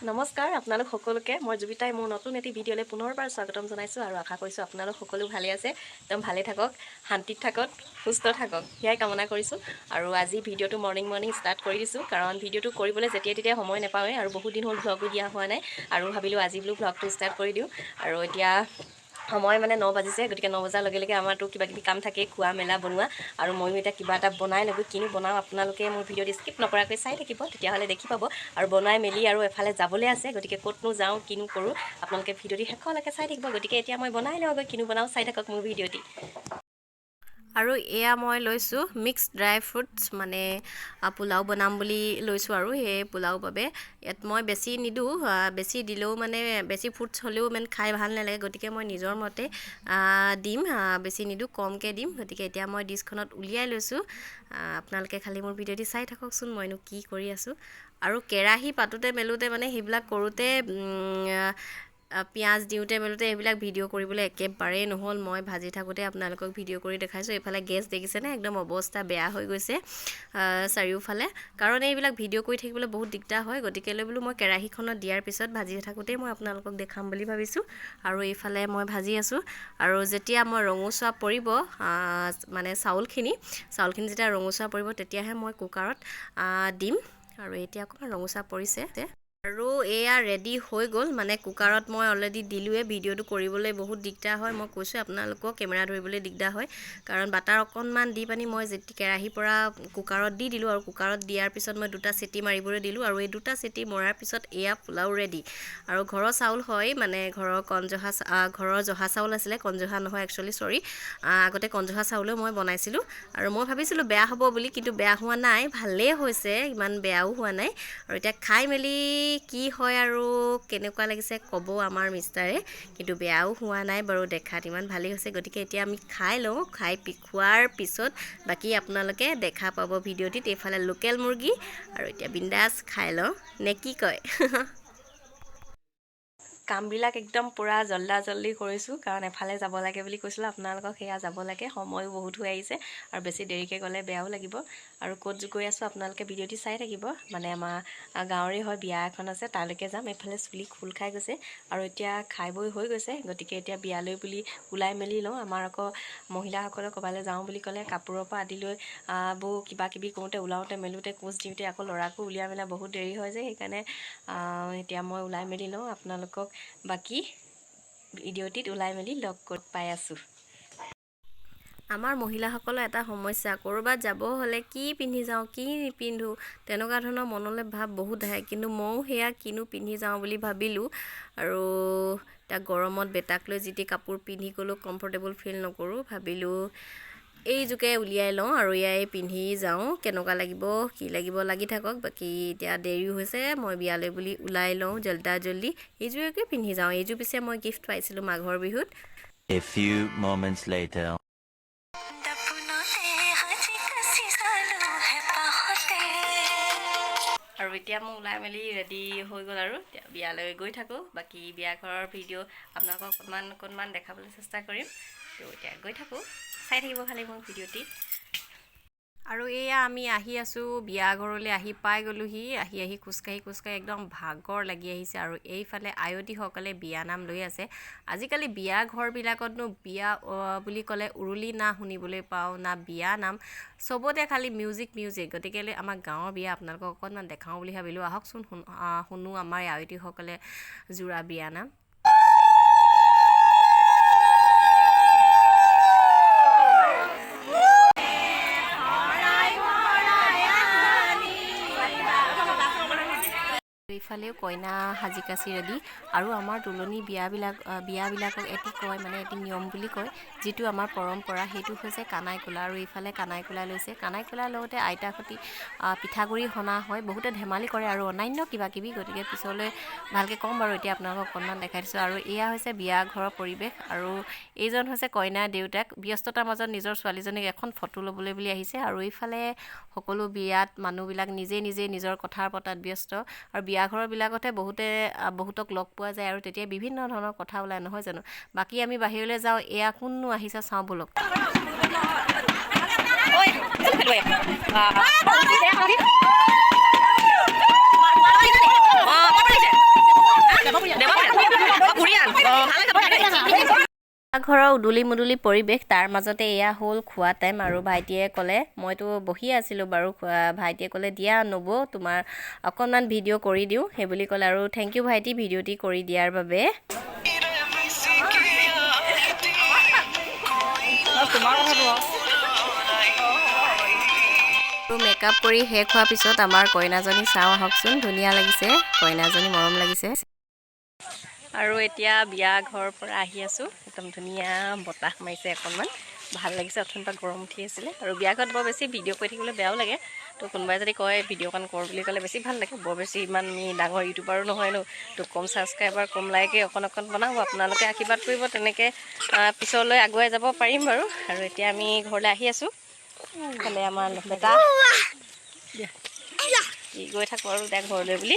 নমস্কাৰ আপোনালোক সকলোকে মই জুবিতাই মোৰ নতুন এটি ভিডিঅ'লৈ পুনৰবাৰ স্বাগতম জনাইছোঁ আৰু আশা কৰিছোঁ আপোনালোক সকলো ভালে আছে একদম ভালে থাকক শান্তিত থাকক সুস্থ থাকক সেয়াই কামনা কৰিছোঁ আৰু আজি ভিডিঅ'টো মৰ্নিং ষ্টাৰ্ট কৰি দিছোঁ কাৰণ ভিডিঅ'টো কৰিবলৈ যেতিয়া তেতিয়া সময় নাপাওঁৱে আৰু বহুত দিন হ'ল ভ্লগো দিয়া হোৱা নাই আৰু ভাবিলোঁ আজি বোলো ভ্লগটো ষ্টাৰ্ট কৰি দিওঁ আৰু এতিয়া সময় মানে 9 বাজিছে গতিকে 9 বজাৰ লগে লগে আমাৰতো কিবা কিবি কাম থাকে খোৱা মেলা বনোৱা আৰু ময়ো এতিয়া কিবা এটা বনাই ল'ব কিনো বনাওঁ আপোনালোকে মোৰ ভিডিঅ'টো স্কিপ নকৰাকৈ চাই থাকিব তেতিয়াহ'লে দেখি পাব আৰু বনাই মেলি আৰু এফালে যাবলৈ আছে গতিকে ক'তনো যাওঁ কিনো কৰোঁ আপোনালোকে ভিডিঅ'টি শেষলৈকে চাই থাকিব গতিকে এতিয়া মই বনাই লওঁগৈ কিনো বনাওঁ চাই থাকক মোৰ ভিডিঅ'টি আৰু এয়া মই লৈছোঁ মিক্স ড্ৰাই ফ্ৰুটছ মানে পোলাও বনাম বুলি লৈছোঁ আৰু সেই পোলাও বাবে ইয়াত মই বেছি নিদিওঁ বেছি দিলেও মানে বেছি ফ্ৰুটছ হ'লেও মানে খাই ভাল নালাগে গতিকে মই নিজৰ মতে দিম বেছি নিদিওঁ কমকৈ দিম গতিকে এতিয়া মই ডিছখনত উলিয়াই লৈছোঁ আপোনালোকে খালি মোৰ ভিডিঅ'টি চাই থাককচোন মইনো কি কৰি আছোঁ আৰু কেৰাহী পাতোতে মেলোতে মানে সেইবিলাক কৰোঁতে পিঁয়াজ দিওঁতে মেলোতে এইবিলাক ভিডিঅ' কৰিবলৈ একেবাৰেই নহ'ল মই ভাজি থাকোঁতে আপোনালোকক ভিডিঅ' কৰি দেখাইছোঁ এইফালে গেছ দেখিছেনে একদম অৱস্থা বেয়া হৈ গৈছে চাৰিওফালে কাৰণ এইবিলাক ভিডিঅ' কৰি থাকিবলৈ বহুত দিগদাৰ হয় গতিকেলৈ বোলো মই কেৰাহীখনত দিয়াৰ পিছত ভাজি থাকোঁতেই মই আপোনালোকক দেখাম বুলি ভাবিছোঁ আৰু এইফালে মই ভাজি আছোঁ আৰু যেতিয়া মই ৰঙচুৱা পৰিব মানে চাউলখিনি যেতিয়া ৰঙচুৱা পৰিব তেতিয়াহে মই কুকাৰত দিম আৰু এতিয়া অকণমান ৰঙচুৱা পৰিছে আৰু এয়া ৰেডি হৈ গ'ল মানে কুকাৰত মই অলৰেডি দিলোঁৱে ভিডিঅ'টো কৰিবলৈ বহুত দিগদাৰ হয় মই কৈছোঁ আপোনালোকক কেমেৰা ধৰিবলৈ দিগদাৰ হয় কাৰণ বাটাৰ অকণমান দি পানি মই যেতিয়া কেৰাহীৰ পৰা কুকাৰত দি দিলোঁ আৰু কুকাৰত দিয়াৰ পিছত মই 2টা চিটি মাৰিবলৈ দিলোঁ আৰু এই 2টা চিটি মৰাৰ পিছত এয়া পোলাও ৰেডি আৰু ঘৰৰ চাউল হয় মানে ঘৰৰ জহা চাউল আছিলে কণজহা নহয় একচুৱেলি চৰি আগতে কণজহা চাউলেও মই বনাইছিলোঁ আৰু মই ভাবিছিলোঁ বেয়া হ'ব বুলি কিন্তু বেয়া হোৱা নাই ভালেই হৈছে ইমান বেয়াও হোৱা নাই আৰু এতিয়া খাই মেলি কি হয় আৰু কেনেকুৱা লাগিছে ক'ব আমাৰ মিষ্টাৰে কিন্তু বেয়াও হোৱা নাই বাৰু দেখাত ইমান ভালেই হৈছে গতিকে এতিয়া আমি খাই লওঁ খোৱাৰ পিছত বাকী আপোনালোকে দেখা পাব ভিডিঅ'টিত এইফালে লোকেল মুৰ্গী আৰু এতিয়া বিন্দাছ খাই লওঁ নে কি কয় কামবিলাক একদম পূৰা জল্দি কৰিছোঁ কাৰণ এফালে যাব লাগে বুলি কৈছিলোঁ আপোনালোকক সেয়া যাব লাগে সময়ো বহুত হৈ আহিছে আৰু বেছি দেৰিকৈ গ'লে বেয়াও লাগিব আৰু ক'ত গৈ আছোঁ আপোনালোকে ভিডিঅ'টি চাই থাকিব মানে আমাৰ গাঁৱৰে হয় বিয়া এখন আছে তালৈকে যাম এইফালে চুলি খোল খাই গৈছে আৰু এতিয়া খাই বৈ হৈ গৈছে গতিকে এতিয়া বিয়ালৈ বুলি ওলাই মেলি লওঁ আমাৰ আকৌ মহিলাসকলে ক'ৰবালৈ যাওঁ বুলি ক'লে কাপোৰৰ পৰা আদি লৈ বহু কিবা কিবি কৰোঁতে ওলাওঁতে মেলোঁতে কোচ দিওঁতে আকৌ ল'ৰাকো উলিয়াই মেলা বহুত দেৰি হয় যে সেইকাৰণে এতিয়া মই ওলাই মেলি লওঁ আপোনালোকক বাকী ভিডিঅ'টিত ওলাই মেলি লগ পাই আছোঁ আমাৰ মহিলাসকলৰ এটা সমস্যা ক'ৰবাত যাব হ'লে কি পিন্ধি যাওঁ কি নিপিন্ধোঁ তেনেকুৱা ধৰণৰ মনলৈ ভাৱ বহুত আহে কিন্তু ময়ো সেয়া কিনো পিন্ধি যাওঁ বুলি ভাবিলোঁ আৰু এতিয়া গৰমত বেটাক লৈ যি টি কাপোৰ পিন্ধি গ'লেও কমফৰ্টেবল ফিল নকৰোঁ ভাবিলোঁ এইযোকে উলিয়াই লওঁ আৰু এয়াই পিন্ধি যাওঁ কেনেকুৱা লাগিব কি লাগিব লাগি থাকক বাকী এতিয়া দেৰিও হৈছে মই বিয়ালৈ বুলি ওলাই লওঁ জল্দি এইযোৰকে পিন্ধি যাওঁ এইযোৰ পিছে মই গিফ্ট পাইছিলোঁ মাঘৰ বিহুত A few moments later আৰু এতিয়া মই ওলাই মেলি ৰেডি হৈ গ'ল আৰু এতিয়া বিয়ালৈ গৈ থাকোঁ বাকী বিয়া ঘৰৰ ভিডিঅ' আপোনালোকক অকণমান দেখাবলৈ চেষ্টা কৰিম তো এতিয়া গৈ থাকোঁ চাই থাকিব খালি মোৰ ভিডিঅ'টি আৰু এয়া আমি আহি আছোঁ বিয়া ঘৰলৈ আহি পাই গ'লোহি আহি খোজকাঢ়ি একদম ভাগৰ লাগি আহিছে আৰু এইফালে আয়তীসকলে বিয়া নাম লৈ আছে আজিকালি বিয়া ঘৰবিলাকতনো বিয়া বুলি ক'লে উৰুলি না শুনিবলৈ পাওঁ না বিয়া নাম চবতে খালি মিউজিক গতিকেলৈ আমাৰ গাঁৱৰ বিয়া আপোনালোকক অকণমান দেখাওঁ বুলি ভাবিলোঁ আহকচোন শুনো আমাৰ আয়তীসকলে জোৰা বিয়া নাম ইফালেও কইনা সাজি কাচি ৰেডি আৰু আমাৰ তুলনি বিয়াবিলাকক এটি কয় মানে এটি নিয়ম বুলি কয় যিটো আমাৰ পৰম্পৰা সেইটো হৈছে কানাই কোলা আৰু এইফালে কানাই কোলা লৈছে কানাই কোলাৰ লগতে আইতাৰ সৈতে পিঠাগুড়ি সনা হয় বহুতে ধেমালি কৰে আৰু অন্যান্য কিবা কিবি গতিকে পিছলৈ ভালকৈ ক'ম বাৰু এতিয়া আপোনালোকক অকণমান দেখাই দিছোঁ আৰু এয়া হৈছে বিয়া ঘৰৰ পৰিৱেশ আৰু এইজন হৈছে কইনাৰ দেউতাক ব্যস্ততাৰ মাজত নিজৰ ছোৱালীজনীক এখন ফটো ল'বলৈ বুলি আহিছে আৰু এইফালে সকলো বিয়াত মানুহবিলাক নিজে নিজৰ কথাৰ পতাত ব্যস্ত আৰু বিয়া ঘৰবিলাকতে বহুতক লগ পোৱা যায় আৰু তেতিয়া বিভিন্ন ধৰণৰ কথা ওলাই নহয় জানো বাকী আমি বাহিৰলৈ যাওঁ এয়া কোননো আহিছে চাওঁ বলক ঘৰৰ উদুলি মুদুলি পৰিৱেশ তাৰ মাজতে এয়া হ'ল খোৱা টাইম আৰু ভাইটিয়ে ক'লে মইতো বহি আছিলোঁ বাৰু ভাইটিয়ে ক'লে দিয়া নব তোমাৰ অকণমান ভিডিঅ' কৰি দিওঁ সেই বুলি ক'লে আৰু থেংক ইউ ভাইটি ভিডিঅ'টি কৰি দিয়াৰ বাবে আৰু মেকআপ কৰি শেষ হোৱাৰ পিছত আমাৰ কইনাজনী চাওঁ আহকচোন ধুনীয়া লাগিছে কইনাজনী মৰম লাগিছে আৰু এতিয়া বিয়া ঘৰৰ পৰা আহি আছোঁ একদম ধুনীয়া বতাহ মাৰিছে অকণমান ভাল লাগিছে অথনিৰ পৰা গৰম উঠি আছিলে আৰু বিয়া ঘৰত বৰ বেছি ভিডিঅ' কৰি থাকিবলৈ বেয়াও লাগে তো কোনোবাই যদি কয় ভিডিঅ'কণ কৰ বুলি ক'লে বেছি ভাল লাগে বৰ বেছি ইমান আমি ডাঙৰ ইউটিউবাৰো নহয় ন তো কম ছাবস্ক্ৰাইবাৰ কম লাইকে অকণ বনাওঁ আপোনালোকে আশীৰ্বাদ কৰিব তেনেকৈ পিছলৈ আগুৱাই যাব পাৰিম বাৰু আৰু এতিয়া আমি ঘৰলৈ আহি আছোঁ ইফালে আমাৰ বেটা গৈ থাকোঁ আৰু এতিয়া ঘৰলৈ বুলি